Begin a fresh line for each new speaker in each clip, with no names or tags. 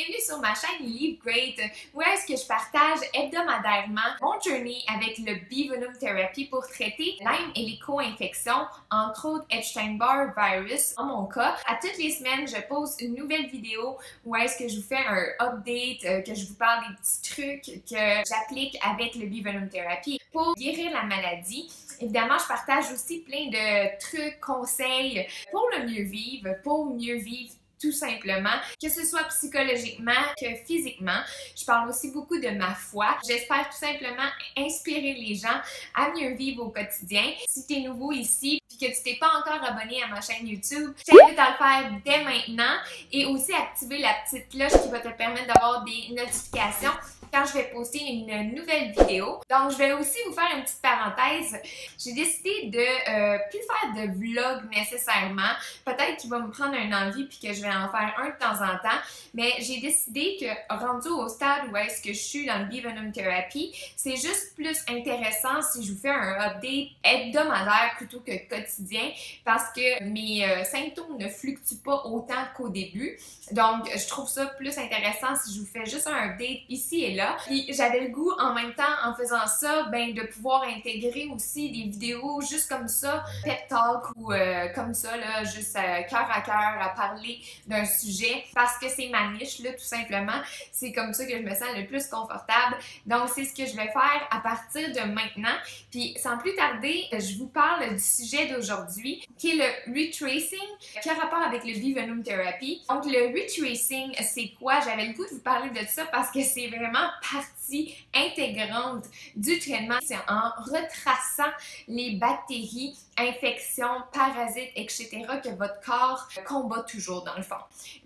bienvenue sur ma chaîne Live Great, où est-ce que je partage hebdomadairement mon journey avec le Bee-Venom Therapy pour traiter Lyme et les co-infections, entre autres Epstein-Barr virus. En mon cas, à toutes les semaines, je pose une nouvelle vidéo où est-ce que je vous fais un update, que je vous parle des petits trucs que j'applique avec le Bee-Venom Therapy pour guérir la maladie. Évidemment, je partage aussi plein de trucs, conseils pour le mieux vivre, tout simplement, que ce soit psychologiquement que physiquement. Je parle aussi beaucoup de ma foi. J'espère tout simplement inspirer les gens à mieux vivre au quotidien. Si tu es nouveau ici et que tu t'es pas encore abonné à ma chaîne YouTube, je t'invite à le faire dès maintenant et aussi activer la petite cloche qui va te permettre d'avoir des notifications quand je vais poster une nouvelle vidéo. Donc, je vais aussi vous faire une petite parenthèse. J'ai décidé de plus faire de vlog nécessairement. Peut-être qu'il va me prendre une envie puis que je vais en faire un de temps en temps. Mais j'ai décidé que, rendu au stade où est-ce que je suis dans le Bee-Venom Therapy, c'est juste plus intéressant si je vous fais un update hebdomadaire plutôt que quotidien parce que mes symptômes ne fluctuent pas autant qu'au début. Donc, je trouve ça plus intéressant si je vous fais juste un update ici et là. Puis j'avais le goût en même temps, en faisant ça, ben de pouvoir intégrer aussi des vidéos juste comme ça, pep talk ou comme ça, là, juste cœur à cœur à parler d'un sujet parce que c'est ma niche, là, tout simplement. C'est comme ça que je me sens le plus confortable. Donc, c'est ce que je vais faire à partir de maintenant. Puis, sans plus tarder, je vous parle du sujet d'aujourd'hui, qui est le retracing, qui a rapport avec le Bee-Venom Therapy. Donc, le retracing, c'est quoi? J'avais le goût de vous parler de ça parce que c'est vraiment partie intégrante du traitement. C'est en retraçant les bactéries, infections, parasites, etc. que votre corps combat toujours dans le fond.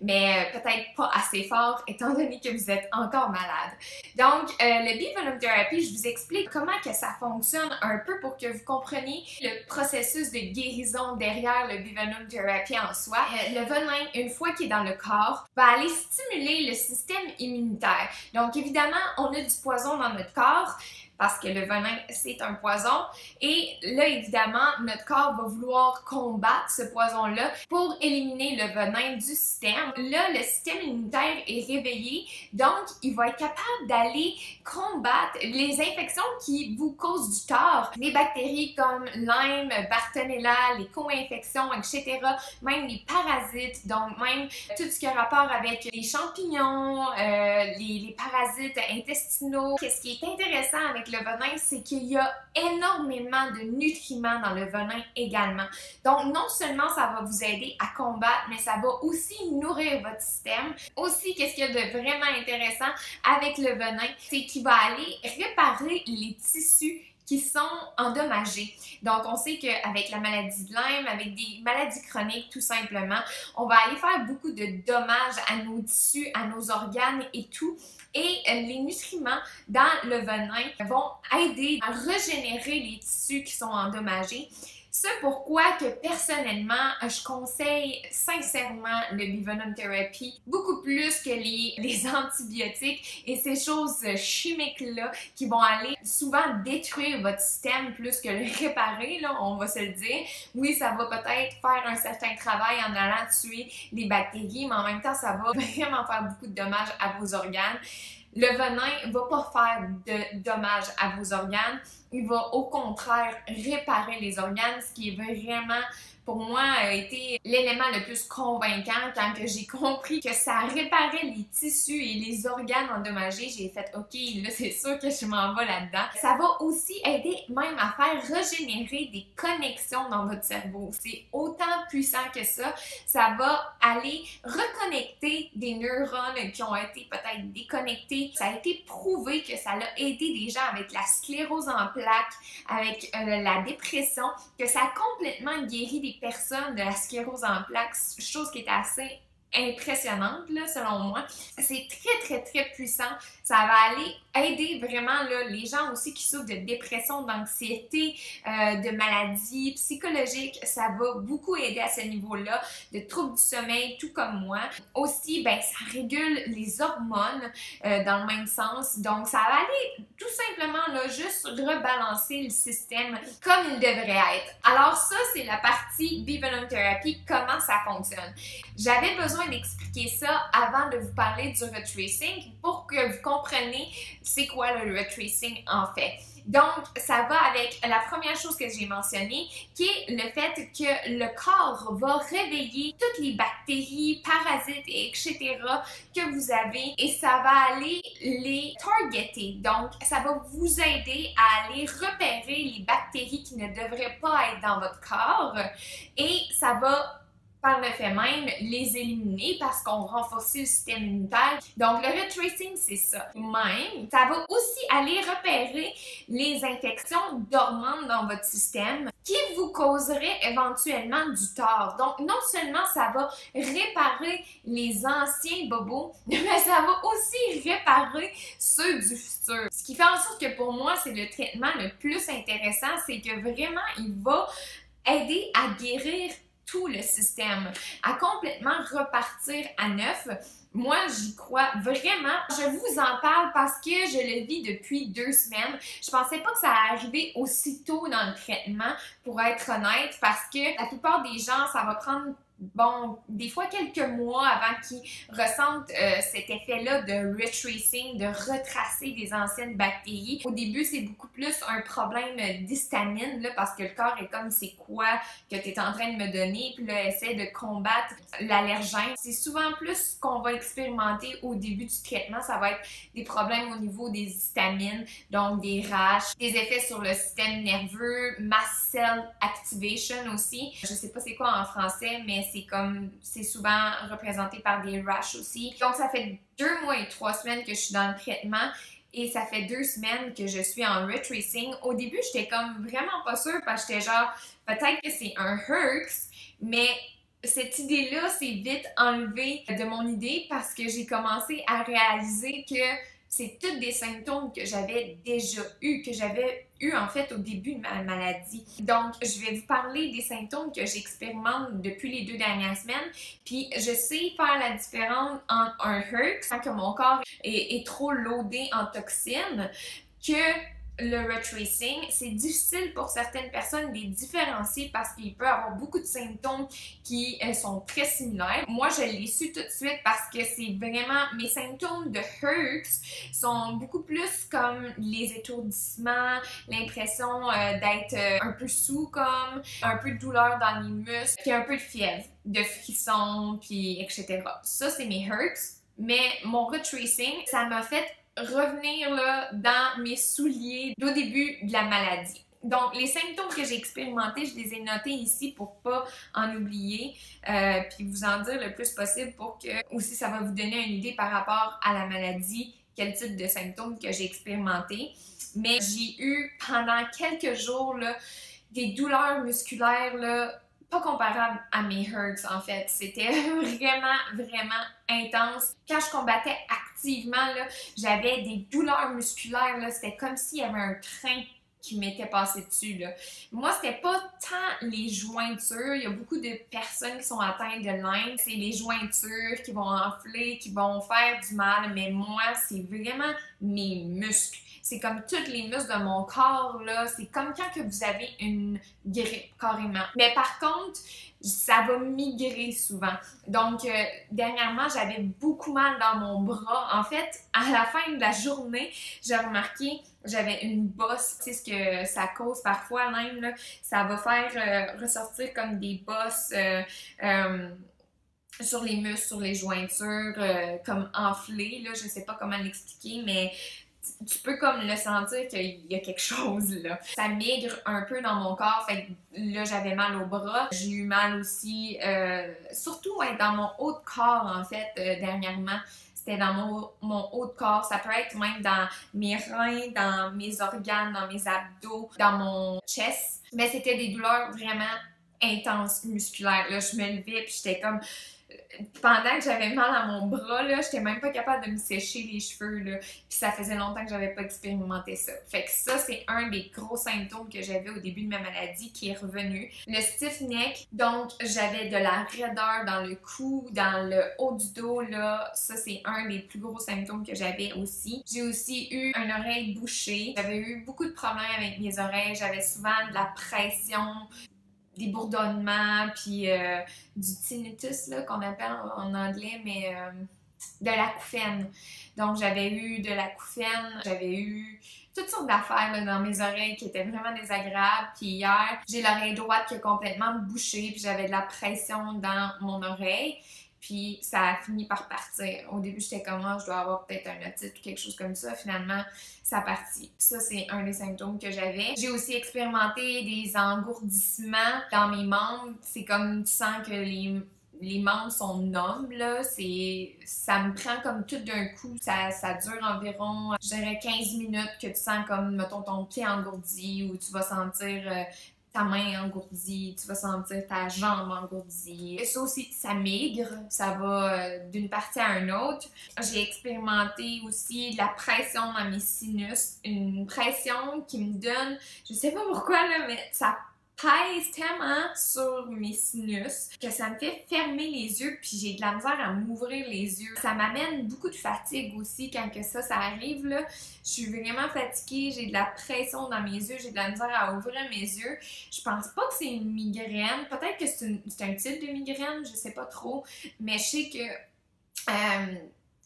Mais peut-être pas assez fort étant donné que vous êtes encore malade. Donc, le Bee-Venom Therapy, je vous explique comment que ça fonctionne un peu pour que vous compreniez le processus de guérison derrière le Bee-Venom Therapy en soi. Le venin, une fois qu'il est dans le corps, va aller stimuler le système immunitaire. Donc, évidemment, on a du poison dans notre corps parce que le venin, c'est un poison. Et là, évidemment, notre corps va vouloir combattre ce poison-là pour éliminer le venin du système. Là, le système immunitaire est réveillé, donc il va être capable d'aller combattre les infections qui vous causent du tort. Les bactéries comme Lyme, Bartonella, les co-infections, etc. Même les parasites, donc même tout ce qui a rapport avec les champignons, les parasites intestinaux. Ce qui est intéressant avec le venin, c'est qu'il y a énormément de nutriments dans le venin également. Donc, non seulement ça va vous aider à combattre, mais ça va aussi nourrir votre système. Aussi, qu'est-ce qu'il y a de vraiment intéressant avec le venin, c'est qu'il va aller réparer les tissus qui sont endommagés. Donc, on sait qu'avec la maladie de Lyme, avec des maladies chroniques tout simplement, on va aller faire beaucoup de dommages à nos tissus, à nos organes et tout. Et les nutriments dans le venin vont aider à régénérer les tissus qui sont endommagés. C'est pourquoi que personnellement, je conseille sincèrement le Bee-Venom Therapy beaucoup plus que les antibiotiques et ces choses chimiques-là qui vont aller souvent détruire votre système plus que le réparer, là, on va se le dire. Oui, ça va peut-être faire un certain travail en allant tuer des bactéries, mais en même temps, ça va vraiment faire beaucoup de dommages à vos organes. Le venin ne va pas faire de dommages à vos organes, il va au contraire réparer les organes, ce qui est vraiment, pour moi, a été l'élément le plus convaincant quand j'ai compris que ça réparait les tissus et les organes endommagés. J'ai fait « OK, là, c'est sûr que je m'en vais là-dedans ». Ça va aussi aider même à faire régénérer des connexions dans votre cerveau. C'est autant puissant que ça. Ça va aller reconnecter des neurones qui ont été peut-être déconnectés. Ça a été prouvé que ça a aidé des gens avec la sclérose en plaques, avec la dépression, que ça a complètement guéri des personnes de la sclérose en plaques, chose qui est assez impressionnante, là, selon moi. C'est très, très, très puissant. Ça va aller aider vraiment là, les gens aussi qui souffrent de dépression, d'anxiété, de maladies psychologiques. Ça va beaucoup aider à ce niveau-là, de troubles du sommeil, tout comme moi. Aussi, ben, ça régule les hormones dans le même sens. Donc, ça va aller tout simplement là, juste rebalancer le système comme il devrait être. Alors ça, c'est la partie Bee Venom Therapy, comment ça fonctionne. J'avais besoin d'expliquer ça avant de vous parler du retracing pour que vous compreniez c'est quoi le retracing en fait. Donc, ça va avec la première chose que j'ai mentionnée, qui est le fait que le corps va réveiller toutes les bactéries, parasites, etc. que vous avez et ça va aller les targeter. Donc, ça va vous aider à aller repérer les bactéries qui ne devraient pas être dans votre corps et ça va par le fait même, les éliminer parce qu'on renforce le système immunitaire. Donc, le retracing, c'est ça. Même, ça va aussi aller repérer les infections dormantes dans votre système qui vous causeraient éventuellement du tort. Donc, non seulement ça va réparer les anciens bobos, mais ça va aussi réparer ceux du futur. Ce qui fait en sorte que pour moi, c'est le traitement le plus intéressant, c'est que vraiment, il va aider à guérir tout le système, à complètement repartir à neuf. Moi, j'y crois vraiment. Je vous en parle parce que je le vis depuis 2 semaines. Je pensais pas que ça allait arriver aussitôt dans le traitement, pour être honnête, parce que la plupart des gens, ça va prendre bon, des fois quelques mois avant qu'ils ressentent cet effet-là de retracing, de retracer des anciennes bactéries. Au début, c'est beaucoup plus un problème d'histamine, là, parce que le corps est comme c'est quoi que tu es en train de me donner, puis là, essaie de combattre l'allergène. C'est souvent plus ce qu'on va expérimenter au début du traitement, ça va être des problèmes au niveau des histamines, donc des rash, des effets sur le système nerveux, mast cell activation aussi. Je sais pas c'est quoi en français, mais c'est souvent représenté par des rash aussi. Donc, ça fait 2 mois et 3 semaines que je suis dans le traitement et ça fait 2 semaines que je suis en retracing. Au début, j'étais comme vraiment pas sûre parce que j'étais genre, peut-être que c'est un Herx, mais cette idée-là s'est vite enlevée de mon idée parce que j'ai commencé à réaliser que c'est tous des symptômes que j'avais déjà que j'avais eu en fait au début de ma maladie. Donc, je vais vous parler des symptômes que j'expérimente depuis les 2 dernières semaines. Puis, je sais faire la différence entre un Herx, quand mon corps est trop loadé en toxines, que le retracing. C'est difficile pour certaines personnes de les différencier parce qu'il peut y avoir beaucoup de symptômes qui sont très similaires. Moi, je l'ai su tout de suite parce que c'est vraiment... Mes symptômes de Herx sont beaucoup plus comme les étourdissements, l'impression d'être un peu sous comme, un peu de douleur dans les muscles, puis un peu de fièvre, de frissons, puis etc. Ça, c'est mes Herx. Mais mon retracing, ça m'a fait revenir là, dans mes souliers d'au début de la maladie. Donc, les symptômes que j'ai expérimentés, je les ai notés ici pour pas en oublier, puis vous en dire le plus possible pour que aussi ça va vous donner une idée par rapport à la maladie, quel type de symptômes que j'ai expérimenté. Mais j'ai eu pendant quelques jours là, des douleurs musculaires là, pas comparable à mes Herx en fait. C'était vraiment intense. Quand je combattais activement, j'avais des douleurs musculaires, c'était comme s'il y avait un train qui m'était passé dessus. Là. Moi, c'était pas tant les jointures. Il y a beaucoup de personnes qui sont atteintes de Lyme. C'est les jointures qui vont enfler, qui vont faire du mal. Mais moi, c'est vraiment mes muscles. C'est comme tous les muscles de mon corps, là. C'est comme quand que vous avez une grippe, carrément. Mais par contre, ça va migrer souvent. Donc, dernièrement, j'avais beaucoup mal dans mon bras. En fait, à la fin de la journée, j'ai remarqué j'avais une bosse. Tu sais ce que ça cause parfois même, là. Ça va faire ressortir comme des bosses sur les muscles, sur les jointures, comme enflées, là. Je sais pas comment l'expliquer, mais tu peux comme le sentir qu'il y a quelque chose là. Ça migre un peu dans mon corps, fait que là j'avais mal au bras. J'ai eu mal aussi, surtout dans mon haut de corps en fait, dernièrement. C'était dans mon haut de corps. Ça peut être même dans mes reins, dans mes organes, dans mes abdos, dans mon chest. Mais c'était des douleurs vraiment intenses musculaires. Là, je me levais puis j'étais comme... pendant que j'avais mal à mon bras, là, j'étais même pas capable de me sécher les cheveux, là. Puis ça faisait longtemps que j'avais pas expérimenté ça. Fait que ça, c'est un des gros symptômes que j'avais au début de ma maladie qui est revenu. Le stiff neck, donc j'avais de la raideur dans le cou, dans le haut du dos, là. Ça, c'est un des plus gros symptômes que j'avais aussi. J'ai aussi eu une oreille bouchée. J'avais eu beaucoup de problèmes avec mes oreilles. J'avais souvent de la pression, des bourdonnements, puis du tinnitus, là, qu'on appelle en anglais, mais de l'acouphène. Donc, j'avais eu de l'acouphène, j'avais eu toutes sortes d'affaires dans mes oreilles qui étaient vraiment désagréables. Puis hier, j'ai l'oreille droite qui est complètement bouchée, puis j'avais de la pression dans mon oreille. Puis ça a fini par partir. Au début, j'étais comme, je dois avoir peut-être un otite ou quelque chose comme ça. Finalement, ça a parti. Ça, c'est un des symptômes que j'avais. J'ai aussi expérimenté des engourdissements dans mes membres. C'est comme, tu sens que les membres sont numbs, là. Ça me prend comme tout d'un coup. Ça dure environ, je dirais, 15 minutes que tu sens comme, mettons, ton pied engourdi ou tu vas sentir ta main engourdie, tu vas sentir ta jambe engourdie. Et ça aussi, ça migre, ça va d'une partie à une autre. J'ai expérimenté aussi de la pression dans mes sinus, une pression qui me donne, je sais pas pourquoi là, mais ça pèse tellement sur mes sinus que ça me fait fermer les yeux puis j'ai de la misère à m'ouvrir les yeux. Ça m'amène beaucoup de fatigue aussi quand que ça arrive là. Je suis vraiment fatiguée, j'ai de la pression dans mes yeux, j'ai de la misère à ouvrir mes yeux. Je pense pas que c'est une migraine, peut-être que c'est un type de migraine, je sais pas trop, mais je sais que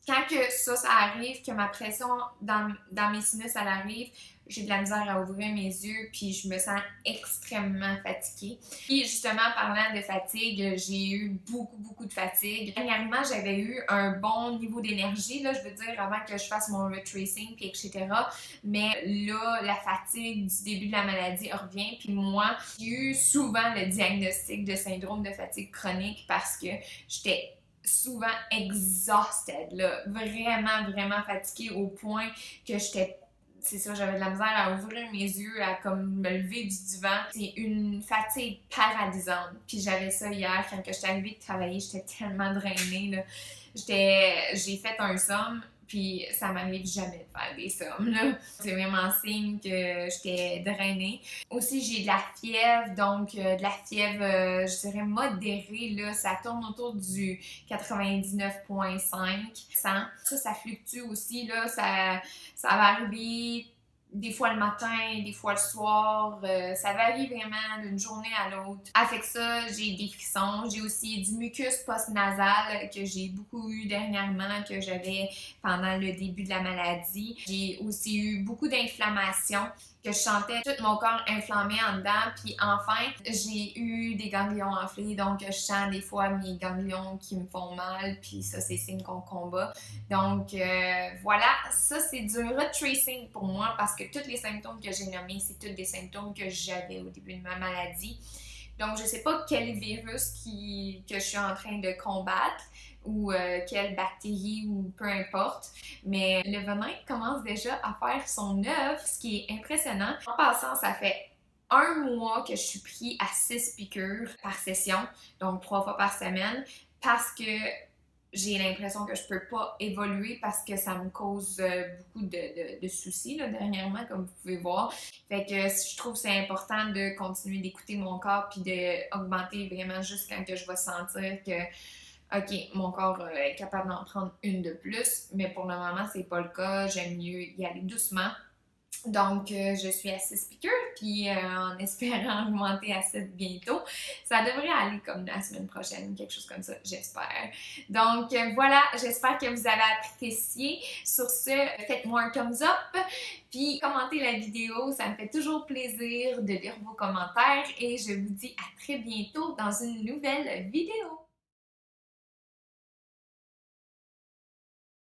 quand que ça arrive, que ma pression dans mes sinus, elle arrive, j'ai de la misère à ouvrir mes yeux, puis je me sens extrêmement fatiguée. Puis justement, parlant de fatigue, j'ai eu beaucoup de fatigue. Dernièrement, j'avais eu un bon niveau d'énergie, là, je veux dire, avant que je fasse mon retracing, puis etc. Mais là, la fatigue du début de la maladie revient, puis moi, j'ai eu souvent le diagnostic de syndrome de fatigue chronique parce que j'étais souvent exhausted, là, vraiment fatiguée au point que j'étais, c'est ça, j'avais de la misère à ouvrir mes yeux, à comme me lever du divan. C'est une fatigue paralysante. Puis j'avais ça hier, quand j'étais arrivée de travailler, j'étais tellement drainée, là. J'ai fait un somme, puis ça m'arrive jamais de faire des sommes, là. C'est vraiment signe que j'étais drainée. Aussi, j'ai de la fièvre, donc de la fièvre, je dirais modérée, là. Ça tourne autour du 99,5, 100. Ça fluctue aussi, là. Ça va arriver des fois le matin, des fois le soir, ça varie vraiment d'une journée à l'autre. Avec ça, j'ai des frissons, j'ai aussi du mucus post-nasal que j'ai beaucoup eu dernièrement, que j'avais pendant le début de la maladie. J'ai aussi eu beaucoup d'inflammation, que je sentais tout mon corps inflammé en dedans. Puis enfin, j'ai eu des ganglions enflés, donc je sens des fois mes ganglions qui me font mal, puis ça, c'est signe qu'on combat. Donc voilà, ça c'est du retracing pour moi parce que tous les symptômes que j'ai nommés, c'est tous des symptômes que j'avais au début de ma maladie. Donc je sais pas quel virus que je suis en train de combattre ou quelle bactérie ou peu importe, mais le venin commence déjà à faire son œuvre, ce qui est impressionnant. En passant, ça fait un mois que je suis pris à 6 piqûres par session, donc 3 fois par semaine, parce que j'ai l'impression que je peux pas évoluer parce que ça me cause beaucoup de soucis là, dernièrement, comme vous pouvez voir. Fait que je trouve que c'est important de continuer d'écouter mon corps puis d'augmenter vraiment juste quand que je vais sentir que OK, mon corps est capable d'en prendre une de plus, mais pour le moment, c'est pas le cas. J'aime mieux y aller doucement. Donc, je suis à 6 piqûres, puis en espérant augmenter à 7 bientôt. Ça devrait aller comme la semaine prochaine, quelque chose comme ça, j'espère. Donc, voilà, j'espère que vous avez apprécié. Sur ce, faites-moi un thumbs up, puis commentez la vidéo. Ça me fait toujours plaisir de lire vos commentaires et je vous dis à très bientôt dans une nouvelle vidéo.